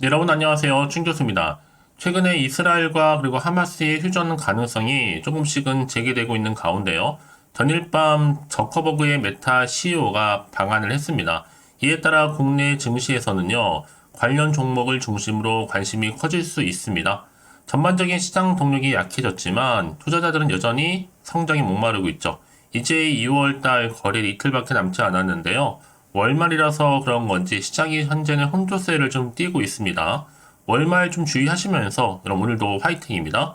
네, 여러분 안녕하세요. 춘 교수입니다. 최근에 이스라엘과 그리고 하마스의 휴전 가능성이 조금씩은 제기되고 있는 가운데요. 전일 밤 저커버그의 메타 CEO가 방한을 했습니다. 이에 따라 국내 증시에서는요, 관련 종목을 중심으로 관심이 커질 수 있습니다. 전반적인 시장 동력이 약해졌지만 투자자들은 여전히 성장에 목마르고 있죠. 이제 2월달 거래일 이틀밖에 남지 않았는데요. 월말이라서 그런 건지 시장이 현재는 혼조세를 좀 띄고 있습니다. 월말 좀 주의하시면서 여러분 오늘도 화이팅입니다.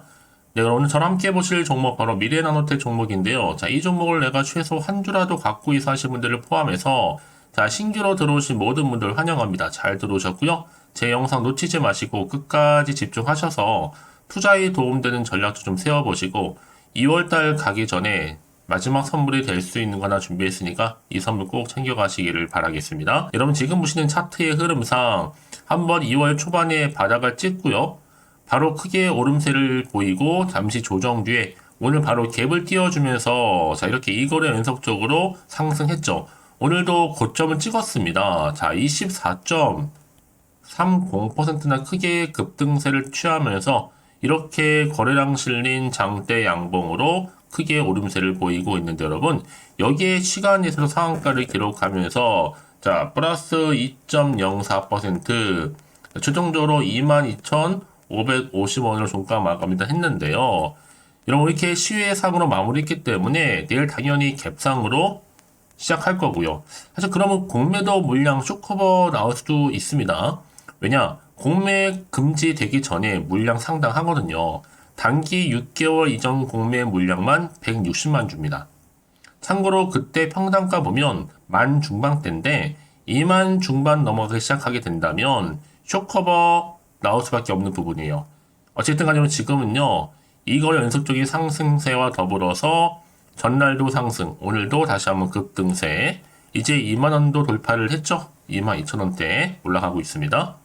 네, 그럼 오늘 저랑 함께 보실 종목 바로 미래나노텍 종목인데요. 자, 이 종목을 내가 최소 한 주라도 갖고 있어 하신 분들을 포함해서 자, 신규로 들어오신 모든 분들 환영합니다. 잘 들어오셨고요. 제 영상 놓치지 마시고 끝까지 집중하셔서 투자에 도움되는 전략도 좀 세워보시고 2월달 가기 전에 마지막 선물이 될 수 있는 거 하나 준비했으니까 이 선물 꼭 챙겨가시기를 바라겠습니다. 여러분 지금 보시는 차트의 흐름상 한번 2월 초반에 바닥을 찍고요. 바로 크게 오름세를 보이고 잠시 조정 뒤에 오늘 바로 갭을 띄워주면서 자 이렇게 이거래 연속적으로 상승했죠. 오늘도 고점을 찍었습니다. 자 24.30%나 크게 급등세를 취하면서 이렇게 거래량 실린 장대 양봉으로 크게 오름세를 보이고 있는데 여러분 여기에 시간에서 상한가를 기록하면서 자 플러스 2.04% 최종적으로 22,550원으로 종가 마감이다 했는데요. 여러분 이렇게 시외상으로 마무리했기 때문에 내일 당연히 갭상으로 시작할 거고요. 사실 그러면 공매도 물량 쇼커버 나올 수도 있습니다. 왜냐 공매 금지되기 전에 물량 상당하거든요. 단기 6개월 이전 공매 물량만 160만 주입니다. 참고로 그때 평단가 보면 만 중반대인데 2만 중반 넘어가기 시작하게 된다면 쇼커버 나올 수밖에 없는 부분이에요. 어쨌든 간에 지금은요. 이걸 연속적인 상승세와 더불어서 전날도 상승, 오늘도 다시 한번 급등세, 이제 2만원도 돌파를 했죠. 22,000원대 올라가고 있습니다.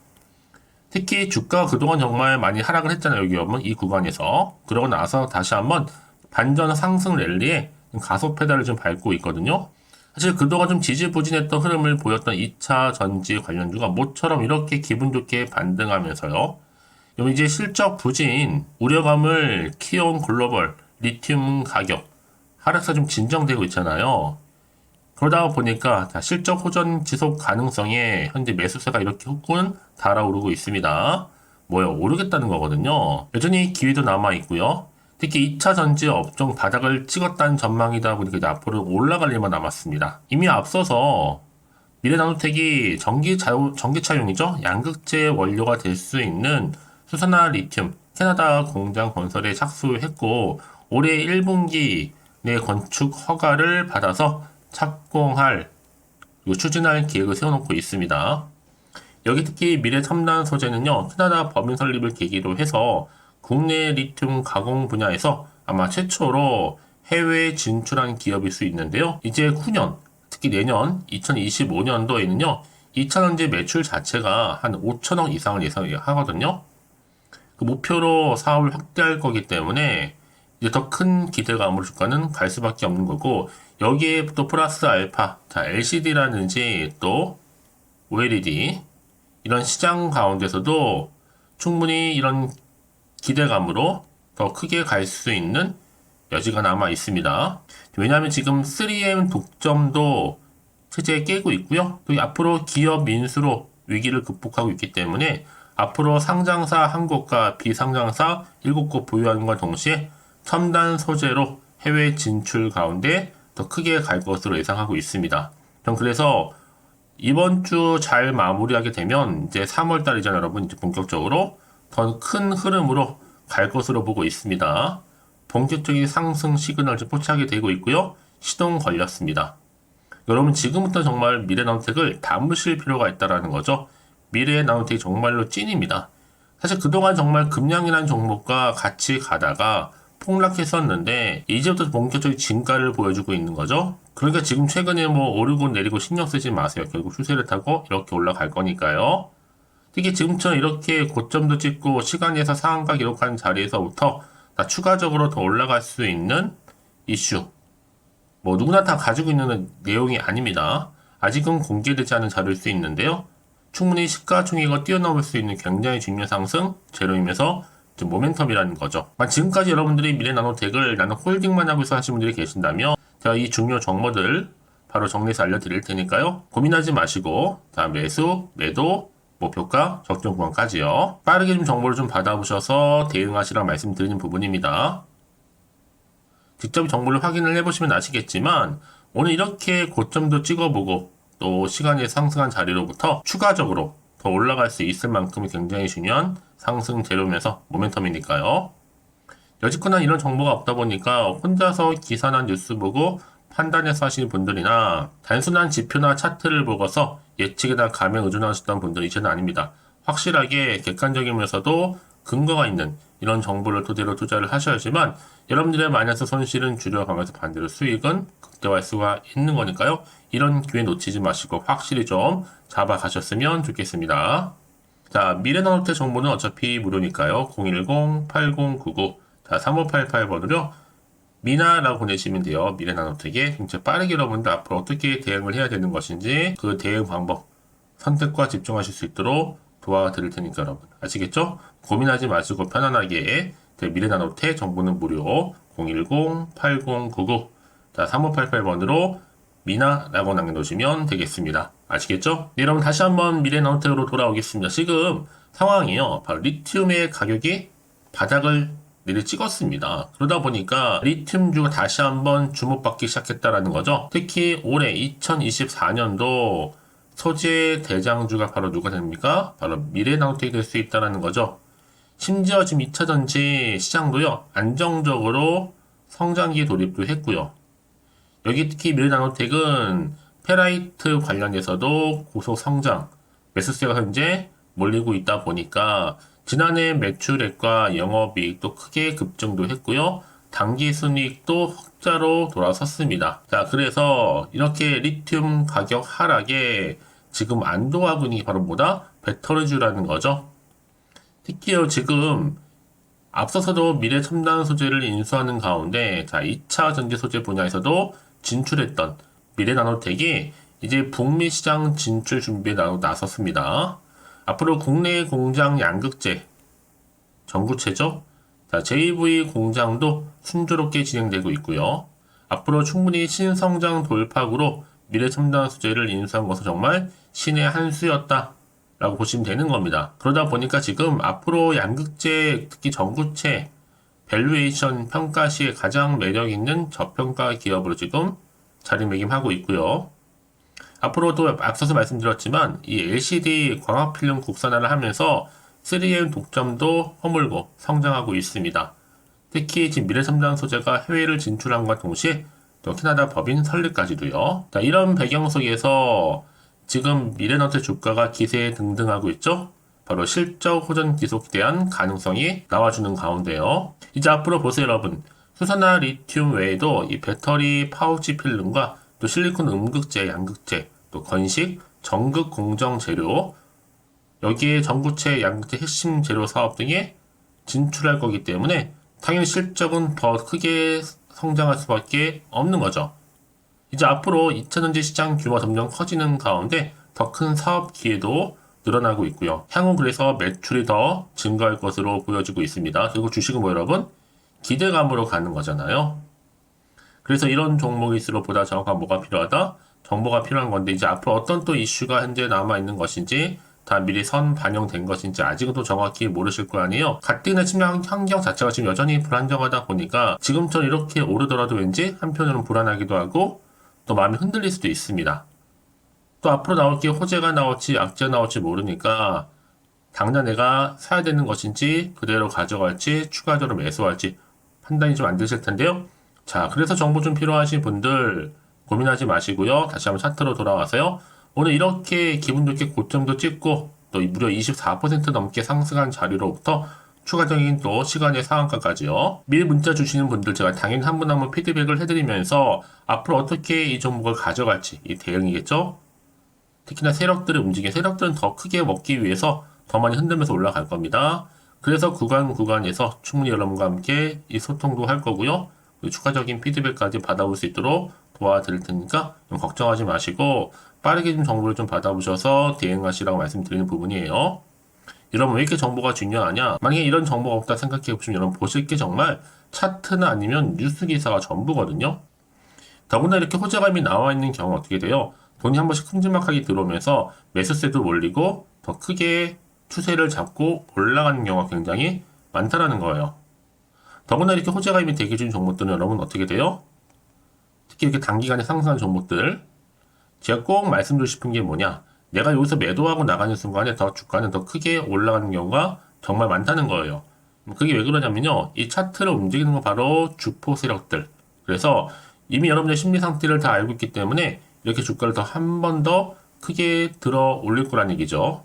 특히 주가가 그동안 정말 많이 하락을 했잖아요. 여기 보면 이 구간에서. 그러고 나서 다시 한번 반전 상승 랠리에 가속 페달을 좀 밟고 있거든요. 사실 그동안 좀 지지부진했던 흐름을 보였던 2차 전지 관련주가 모처럼 이렇게 기분 좋게 반등하면서요. 이제 실적 부진 우려감을 키워온 글로벌 리튬 가격 하락세 좀 진정되고 있잖아요. 그러다 보니까 실적 호전 지속 가능성에 현재 매수세가 이렇게 후끈 달아오르고 있습니다. 뭐요? 오르겠다는 거거든요. 여전히 기회도 남아 있고요. 특히 2차 전지 업종 바닥을 찍었다는 전망이다 보니까 이제 앞으로 올라갈 일만 남았습니다. 이미 앞서서 미래나노텍이 전기차용이죠. 양극재 원료가 될 수 있는 수산화 리튬 캐나다 공장 건설에 착수했고 올해 1분기 내 건축 허가를 받아서 착공할 그리고 추진할 계획을 세워놓고 있습니다. 여기 특히 미래첨단 소재는요. 캐나다 법인 설립을 계기로 해서 국내 리튬 가공 분야에서 아마 최초로 해외에 진출한 기업일 수 있는데요. 이제 후년, 특히 내년 2025년도에는요. 2차전지 매출 자체가 한 5천억 이상을 예상하거든요. 그 목표로 사업을 확대할 거기 때문에 이제 더 큰 기대감으로 주가는 갈 수밖에 없는 거고 여기에 또 플러스 알파, 자 LCD라든지 또 OLED 이런 시장 가운데서도 충분히 이런 기대감으로 더 크게 갈 수 있는 여지가 남아 있습니다. 왜냐하면 지금 3M 독점도 체제에 깨고 있고요. 또 앞으로 기업 민수로 위기를 극복하고 있기 때문에 앞으로 상장사 1곳과 비상장사 7곳 보유하는 것과 동시에 첨단 소재로 해외 진출 가운데 더 크게 갈 것으로 예상하고 있습니다. 전 그래서 이번 주 잘 마무리하게 되면 이제 3월 달이잖아요, 여러분. 이제 본격적으로 더 큰 흐름으로 갈 것으로 보고 있습니다. 본격적인 상승 시그널을 포착이 되고 있고요. 시동 걸렸습니다. 여러분 지금부터 정말 미래나노텍을 담으실 필요가 있다는 거죠. 미래나노텍이 정말로 찐입니다. 사실 그동안 정말 금량이라는 종목과 같이 가다가 폭락했었는데 이제부터 본격적인 진가를 보여주고 있는 거죠. 그러니까 지금 최근에 뭐 오르고 내리고 신경 쓰지 마세요. 결국 추세를 타고 이렇게 올라갈 거니까요. 특히 지금처럼 이렇게 고점도 찍고 시간에서 상한가 기록한 자리에서부터 다 추가적으로 더 올라갈 수 있는 이슈. 뭐 누구나 다 가지고 있는 내용이 아닙니다. 아직은 공개되지 않은 자료일 수 있는데요. 충분히 시가총액을 뛰어넘을 수 있는 굉장히 중요한 상승 재료이면서 모멘텀이라는 거죠. 지금까지 여러분들이 미래나노텍을 나는 홀딩만 하고 있어 하시는 분들이 계신다면 제가 이 중요 정보들 바로 정리해서 알려드릴 테니까요. 고민하지 마시고 매수, 매도, 목표가, 적정 구간까지요. 빠르게 좀 정보를 좀 받아보셔서 대응하시라 말씀드리는 부분입니다. 직접 정보를 확인을 해보시면 아시겠지만 오늘 이렇게 고점도 찍어보고 또 시간이 상승한 자리로부터 추가적으로 더 올라갈 수 있을 만큼 굉장히 중요한 상승 재료면서 모멘텀이니까요. 여지껏 이런 정보가 없다 보니까 혼자서 기사나 뉴스 보고 판단해서 하시는 분들이나 단순한 지표나 차트를 보고서 예측이나 감에 의존하셨던 분들이 저는 아닙니다. 확실하게 객관적이면서도 근거가 있는 이런 정보를 토대로 투자를 하셔야지만 여러분들의 마이너스 손실은 줄여가면서 반대로 수익은 극대화할 수가 있는 거니까요. 이런 기회 놓치지 마시고 확실히 좀 잡아가셨으면 좋겠습니다. 자, 미래나노텍 정보는 어차피 무료니까요. 010-8099 3588번으로 미나라고 보내시면 돼요. 미래나노텍에 진짜 빠르게 여러분들 앞으로 어떻게 대응을 해야 되는 것인지 그 대응 방법 선택과 집중하실 수 있도록 도와드릴 테니까 여러분 아시겠죠? 고민하지 마시고 편안하게 미래나노텍 정보는 무료 010-8099 3588번으로 미나라고 남겨놓으시면 되겠습니다. 아시겠죠? 네, 여러분 다시 한번 미래나노텍으로 돌아오겠습니다. 지금 상황이요. 바로 리튬의 가격이 바닥을 내리 찍었습니다. 그러다 보니까 리튬주가 다시 한번 주목받기 시작했다라는 거죠. 특히 올해 2024년도 소재 대장주가 바로 누가 됩니까? 바로 미래나노텍이 될 수 있다라는 거죠. 심지어 지금 2차전지 시장도요. 안정적으로 성장기에 돌입도 했고요. 여기 특히 미래나노텍은 페라이트 관련해서도 고속 성장, 매수세가 현재 몰리고 있다 보니까 지난해 매출액과 영업이익도 크게 급증도 했고요. 당기순이익도 흑자로 돌아섰습니다. 자, 그래서 이렇게 리튬 가격 하락에 지금 안도하고 있는 게 바로 뭐다? 배터리주라는 거죠. 특히요, 지금 앞서서도 미래첨단 소재를 인수하는 가운데 2차 전지 소재 분야에서도 진출했던 미래나노텍이 이제 북미 시장 진출 준비에 나섰습니다. 앞으로 국내 공장 양극재, 전구체죠. JV 공장도 순조롭게 진행되고 있고요. 앞으로 충분히 신성장 돌파구로 미래첨단 소재를 인수한 것은 정말 신의 한 수였다 라고 보시면 되는 겁니다. 그러다 보니까 지금 앞으로 양극재, 특히 전구체, 밸류에이션 평가 시에 가장 매력 있는 저평가 기업으로 지금 자리매김하고 있고요. 앞으로도 앞서서 말씀드렸지만 이 LCD 광학필름 국산화를 하면서 3M 독점도 허물고 성장하고 있습니다. 특히 지금 미래첨단 소재가 해외를 진출함과 동시에 또 캐나다 법인 설립까지도요. 자, 이런 배경 속에서 지금 미래나노텍 주가가 기세 등등하고 있죠. 바로 실적 호전 기속에 대한 가능성이 나와주는 가운데요. 이제 앞으로 보세요 여러분. 수소나 리튬 외에도 이 배터리 파우치 필름과 또 실리콘 음극재, 양극재, 또 건식, 전극 공정 재료, 여기에 전구체, 양극재 핵심 재료 사업 등에 진출할 거기 때문에 당연히 실적은 더 크게 성장할 수밖에 없는 거죠. 이제 앞으로 2차전지 시장 규모가 점점 커지는 가운데 더 큰 사업 기회도 늘어나고 있고요. 향후 그래서 매출이 더 증가할 것으로 보여지고 있습니다. 그리고 주식은 뭐 여러분? 기대감으로 가는 거잖아요. 그래서 이런 종목일수록 보다 정확한 뭐가 필요하다? 정보가 필요한 건데 이제 앞으로 어떤 또 이슈가 현재 남아있는 것인지 다 미리 선 반영된 것인지 아직도 정확히 모르실 거 아니에요. 가뜩이나 침략 환경 자체가 지금 여전히 불안정하다 보니까 지금처럼 이렇게 오르더라도 왠지 한편으로는 불안하기도 하고 또 마음이 흔들릴 수도 있습니다. 또 앞으로 나올 게 호재가 나올지 악재가 나올지 모르니까 당장 내가 사야 되는 것인지 그대로 가져갈지 추가적으로 매수할지 판단이 좀 안 되실 텐데요. 자, 그래서 정보 좀 필요하신 분들 고민하지 마시고요. 다시 한번 차트로 돌아와서요. 오늘 이렇게 기분 좋게 고점도 찍고 또 무려 24% 넘게 상승한 자리로부터 추가적인 또 시간의 상한가까지요. 미리 문자 주시는 분들 제가 당연히 한 분 한 분 피드백을 해드리면서 앞으로 어떻게 이 종목을 가져갈지 이 대응이겠죠. 특히나 세력들의 움직임, 세력들은 더 크게 먹기 위해서 더 많이 흔들면서 올라갈 겁니다. 그래서 구간에서 충분히 여러분과 함께 이 소통도 할 거고요. 추가적인 피드백까지 받아볼 수 있도록 도와드릴 테니까 걱정하지 마시고 빠르게 좀 정보를 좀 받아보셔서 대응하시라고 말씀드리는 부분이에요. 여러분 왜 이렇게 정보가 중요하냐? 만약에 이런 정보가 없다 생각해 보시면 여러분 보실 게 정말 차트나 아니면 뉴스 기사가 전부거든요. 더구나 이렇게 호재감이 나와 있는 경우 어떻게 돼요? 돈이 한 번씩 큼지막하게 들어오면서 매수세도 몰리고 더 크게 추세를 잡고 올라가는 경우가 굉장히 많다라는 거예요. 더구나 이렇게 호재감이 대기 중 종목들은 여러분 어떻게 돼요? 특히 이렇게 단기간에 상승한 종목들 제가 꼭 말씀드리고 싶은 게 뭐냐? 내가 여기서 매도하고 나가는 순간에 더 주가는 더 크게 올라가는 경우가 정말 많다는 거예요. 그게 왜 그러냐면요. 이 차트를 움직이는 건 바로 주포 세력들. 그래서 이미 여러분의 심리 상태를 다 알고 있기 때문에 이렇게 주가를 더 한 번 더 크게 들어 올릴 거란 얘기죠.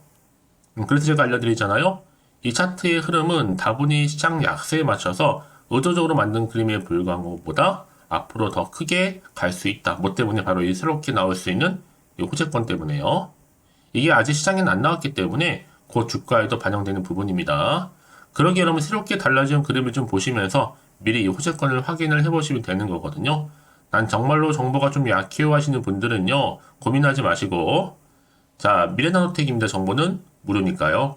그래서 제가 알려드리잖아요. 이 차트의 흐름은 다분히 시장 약세에 맞춰서 의도적으로 만든 그림에 불과한 것보다 앞으로 더 크게 갈 수 있다. 뭐 때문에 바로 이 새롭게 나올 수 있는 이 호재권 때문에요. 이게 아직 시장에는 안 나왔기 때문에 곧 주가에도 반영되는 부분입니다. 그러기에 여러분 새롭게 달라진 그림을 좀 보시면서 미리 이 호재권을 확인을 해보시면 되는 거거든요. 난 정말로 정보가 좀 약해요 하시는 분들은요. 고민하지 마시고 자 미래나노텍입니다. 정보는 무료니까요.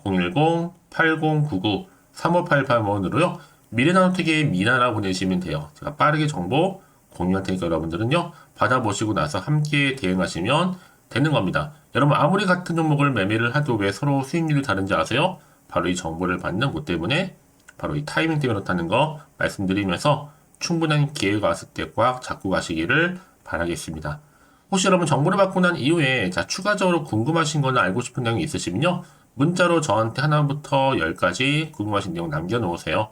010-8099-3588번으로요. 미래나노텍의 미나라 보내시면 돼요. 제가 빠르게 정보 공유할 테니까 여러분들은요. 받아보시고 나서 함께 대응하시면 되는 겁니다. 여러분 아무리 같은 종목을 매매를 해도 왜 서로 수익률이 다른지 아세요? 바로 이 정보를 받는 것 때문에 바로 이 타이밍 때문에 그렇다는 거 말씀드리면서 충분한 기회가 왔을 때 꽉 잡고 가시기를 바라겠습니다. 혹시 여러분 정보를 받고 난 이후에 자 추가적으로 궁금하신 거나 알고 싶은 내용이 있으시면요. 문자로 저한테 하나부터 10까지 궁금하신 내용 남겨놓으세요.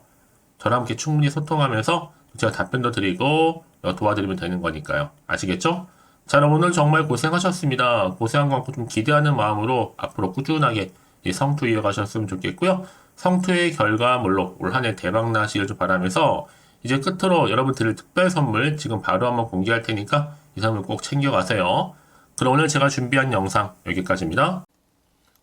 저랑 함께 충분히 소통하면서 제가 답변도 드리고 도와드리면 되는 거니까요. 아시겠죠? 자, 그럼 오늘 정말 고생하셨습니다. 고생한 것 같고 좀 기대하는 마음으로 앞으로 꾸준하게 이 성투 이어가셨으면 좋겠고요. 성투의 결과물로 올 한 해 대박 나시길 좀 바라면서 이제 끝으로 여러분 드릴 특별 선물 지금 바로 한번 공개할 테니까 이 선물 꼭 챙겨가세요. 그럼 오늘 제가 준비한 영상 여기까지입니다.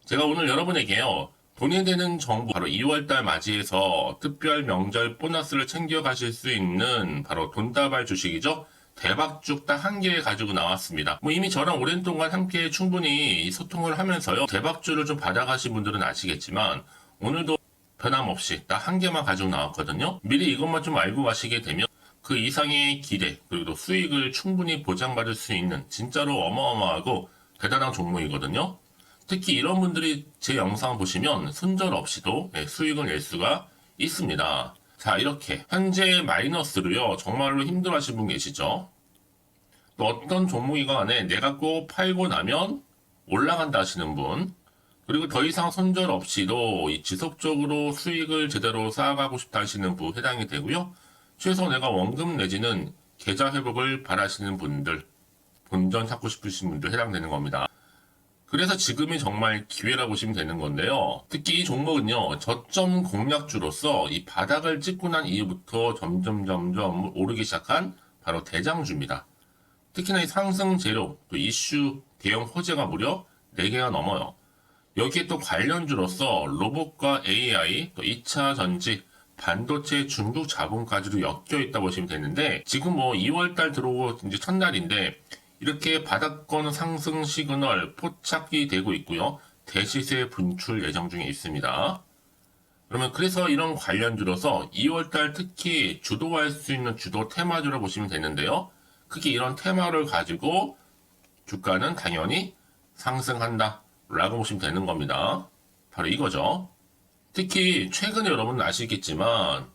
제가 오늘 여러분에게요. 돈이 되는 정보 바로 2월달 맞이해서 특별 명절 보너스를 챙겨가실 수 있는 바로 돈다발 주식이죠. 대박죽 딱 한 개 가지고 나왔습니다. 뭐 이미 저랑 오랜 동안 함께 충분히 소통을 하면서요. 대박주를 좀 받아가신 분들은 아시겠지만 오늘도 변함없이 딱 한 개만 가지고 나왔거든요. 미리 이것만 좀 알고 가시게 되면 그 이상의 기대 그리고 또 수익을 충분히 보장받을 수 있는 진짜로 어마어마하고 대단한 종목이거든요. 특히 이런 분들이 제 영상 보시면 손절없이도 수익을 낼 수가 있습니다. 자, 이렇게 현재 마이너스로요. 정말로 힘들어하시는 분 계시죠? 또 어떤 종목이건 간에 내가 꼭 팔고 나면 올라간다 하시는 분, 그리고 더 이상 손절 없이도 지속적으로 수익을 제대로 쌓아가고 싶다 하시는 분 해당이 되고요. 최소 내가 원금 내지는 계좌 회복을 바라시는 분들, 본전 찾고 싶으신 분들 해당되는 겁니다. 그래서 지금이 정말 기회라고 보시면 되는 건데요. 특히 이 종목은요, 저점 공략주로서 이 바닥을 찍고 난 이후부터 점점 오르기 시작한 바로 대장주입니다. 특히나 이 상승 재료, 또 이슈, 대형 호재가 무려 4개가 넘어요. 여기에 또 관련주로서 로봇과 AI, 또 2차 전지, 반도체 중국 자본까지도 엮여 있다 보시면 되는데, 지금 뭐 2월달 들어오고 이제 첫날인데, 이렇게 바닥권 상승 시그널 포착이 되고 있고요. 대시세 분출 예정 중에 있습니다. 그러면 그래서 이런 관련주로서 2월달 특히 주도할 수 있는 주도 테마주로 보시면 되는데요. 크게 이런 테마를 가지고 주가는 당연히 상승한다 라고 보시면 되는 겁니다. 바로 이거죠. 특히 최근에 여러분 아시겠지만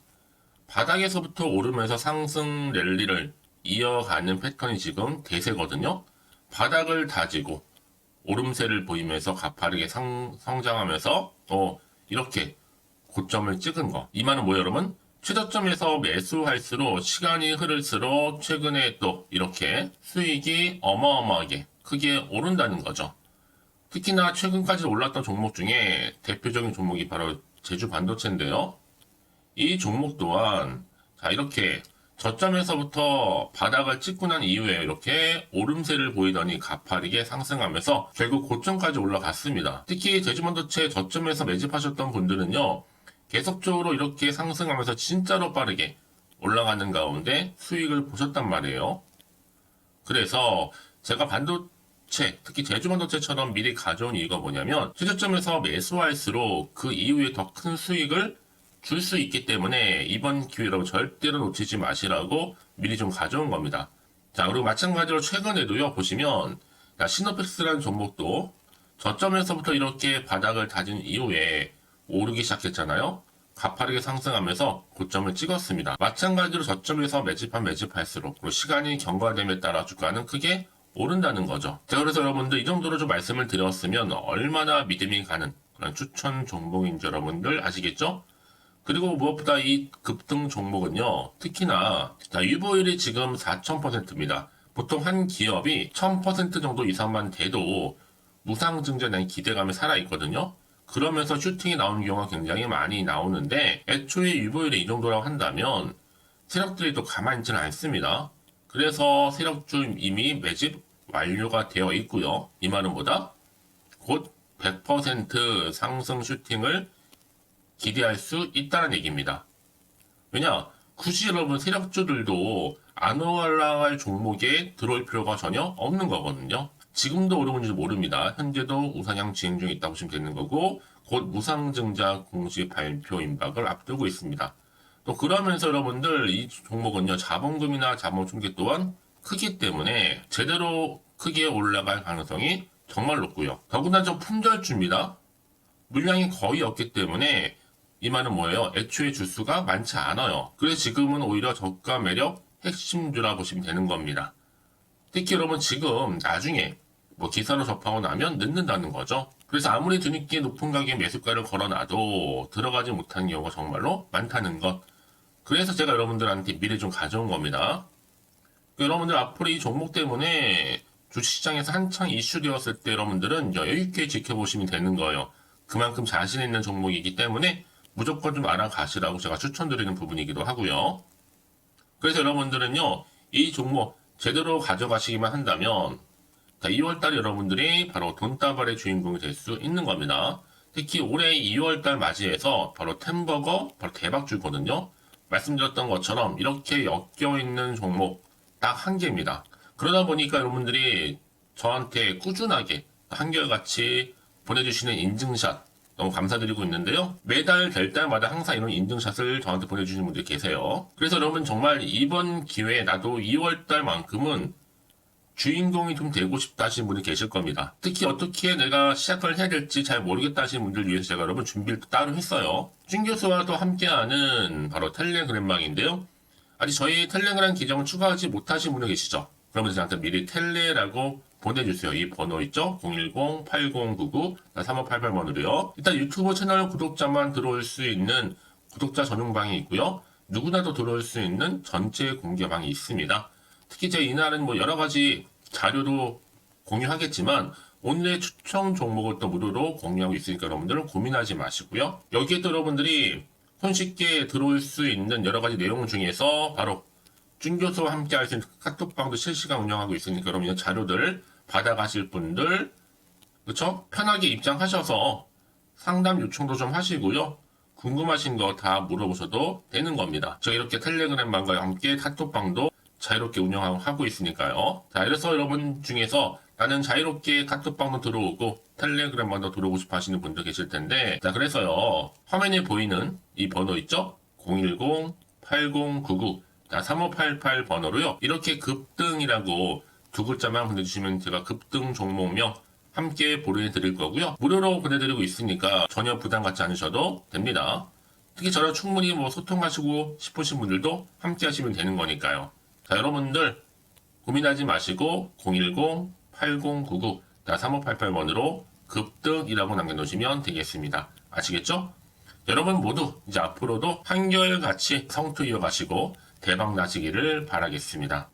바닥에서부터 오르면서 상승 랠리를 이어가는 패턴이 지금 대세거든요. 바닥을 다지고 오름세를 보이면서 가파르게 성장하면서 또 이렇게 고점을 찍은 거. 이 말은 뭐예요, 여러분? 최저점에서 매수할수록 시간이 흐를수록 최근에 또 이렇게 수익이 어마어마하게 크게 오른다는 거죠. 특히나 최근까지 올랐던 종목 중에 대표적인 종목이 바로 제주 반도체인데요. 이 종목 또한 자 이렇게 저점에서부터 바닥을 찍고 난 이후에 이렇게 오름세를 보이더니 가파르게 상승하면서 결국 고점까지 올라갔습니다. 특히 제주반도체 저점에서 매집하셨던 분들은요. 계속적으로 이렇게 상승하면서 진짜로 빠르게 올라가는 가운데 수익을 보셨단 말이에요. 그래서 제가 반도체, 특히 제주반도체처럼 미리 가져온 이유가 뭐냐면 최저점에서 매수할수록 그 이후에 더 큰 수익을 줄 수 있기 때문에 이번 기회로 절대로 놓치지 마시라고 미리 좀 가져온 겁니다. 자, 그리고 마찬가지로 최근에도요, 보시면 시노펙스라는 종목도 저점에서부터 이렇게 바닥을 다진 이후에 오르기 시작했잖아요. 가파르게 상승하면서 고점을 찍었습니다. 마찬가지로 저점에서 매집할수록 그리고 시간이 경과됨에 따라 주가는 크게 오른다는 거죠. 자, 그래서 여러분들 이 정도로 좀 말씀을 드렸으면 얼마나 믿음이 가는 그런 추천 종목인지 여러분들 아시겠죠? 그리고 무엇보다 이 급등 종목은요, 특히나 유보율이 지금 4000%입니다. 보통 한 기업이 1000% 정도 이상만 돼도 무상증자에 대한 기대감이 살아있거든요. 그러면서 슈팅이 나오는 경우가 굉장히 많이 나오는데 애초에 유보율이 이 정도라고 한다면 세력들이 또 가만히 있지는 않습니다. 그래서 세력주 이미 매집 완료가 되어 있고요. 이 말은 뭐다? 곧 100% 상승 슈팅을 기대할 수 있다는 얘기입니다. 왜냐? 굳이 여러분 세력주들도 안 올라갈 종목에 들어올 필요가 전혀 없는 거거든요. 지금도 오르는지 모릅니다. 현재도 우상향 진행 중에 있다고 보시면 되는 거고 곧 무상증자 공시 발표 임박을 앞두고 있습니다. 또 그러면서 여러분들 이 종목은요 자본금이나 자본 총계 또한 크기 때문에 제대로 크게 올라갈 가능성이 정말 높고요. 더구나 좀 품절주입니다. 물량이 거의 없기 때문에 이 말은 뭐예요? 애초에 주수가 많지 않아요. 그래서 지금은 오히려 저가 매력 핵심주라 보시면 되는 겁니다. 특히 여러분 지금 나중에 기사로 접하고 나면 늦는다는 거죠. 그래서 아무리 뒤늦게 높은 가격에 매수가를 걸어놔도 들어가지 못하는 경우가 정말로 많다는 것. 그래서 제가 여러분들한테 미리 좀 가져온 겁니다. 여러분들 앞으로 이 종목 때문에 주식시장에서 한창 이슈되었을 때 여러분들은 여유있게 지켜보시면 되는 거예요. 그만큼 자신 있는 종목이기 때문에 무조건 좀 알아가시라고 제가 추천드리는 부분이기도 하고요. 그래서 여러분들은요, 이 종목 제대로 가져가시기만 한다면 2월달 여러분들이 바로 돈다발의 주인공이 될 수 있는 겁니다. 특히 올해 2월달 맞이해서 바로 템버거 바로 대박주거든요. 말씀드렸던 것처럼 이렇게 엮여있는 종목 딱 한 개입니다. 그러다 보니까 여러분들이 저한테 꾸준하게 한결같이 보내주시는 인증샷 너무 감사드리고 있는데요. 매달 될 때마다 항상 이런 인증샷을 저한테 보내주시는 분들이 계세요. 그래서 여러분 정말 이번 기회에 나도 2월달만큼은 주인공이 좀 되고 싶다 하시는 분이 계실 겁니다. 특히 어떻게 내가 시작을 해야 될지 잘 모르겠다 하시는 분들 위해서 제가 여러분 준비를 따로 했어요. 준 교수와도 함께하는 바로 텔레그램망인데요. 아직 저희 텔레그램 계정을 추가하지 못하신 분이 계시죠? 그러면 저한테 미리 텔레라고 보내주세요. 이 번호 있죠? 010-8099-3588번으로요. 일단 유튜브 채널 구독자만 들어올 수 있는 구독자 전용방이 있고요. 누구나도 들어올 수 있는 전체 공개방이 있습니다. 특히 제가 이날은 여러 가지 자료도 공유하겠지만 오늘의 추천 종목을 또 무료로 공유하고 있으니까 여러분들은 고민하지 마시고요. 여기에 또 여러분들이 손쉽게 들어올 수 있는 여러 가지 내용 중에서 바로 준교수와 함께 할 수 있는 카톡방도 실시간 운영하고 있으니까 여러분 이 자료들 받아가실 분들 그쵸? 편하게 입장하셔서 상담 요청도 좀 하시고요. 궁금하신 거 다 물어보셔도 되는 겁니다. 제가 이렇게 텔레그램방과 함께 카톡방도 자유롭게 운영하고 있으니까요. 자, 그래서 여러분 중에서 나는 자유롭게 카톡방도 들어오고 텔레그램방도 들어오고 싶어 하시는 분들 계실 텐데 자, 그래서요. 화면에 보이는 이 번호 있죠? 010-8099-3588 번호로요. 이렇게 급등이라고 두 글자만 보내주시면 제가 급등 종목명 함께 보내드릴 거고요. 무료로 보내드리고 있으니까 전혀 부담 갖지 않으셔도 됩니다. 특히 저랑 충분히 소통하시고 싶으신 분들도 함께 하시면 되는 거니까요. 자, 여러분들 고민하지 마시고 010-8099-3588번으로 급등이라고 남겨놓으시면 되겠습니다. 아시겠죠? 여러분 모두 이제 앞으로도 한결같이 성투 이어가시고 대박 나시기를 바라겠습니다.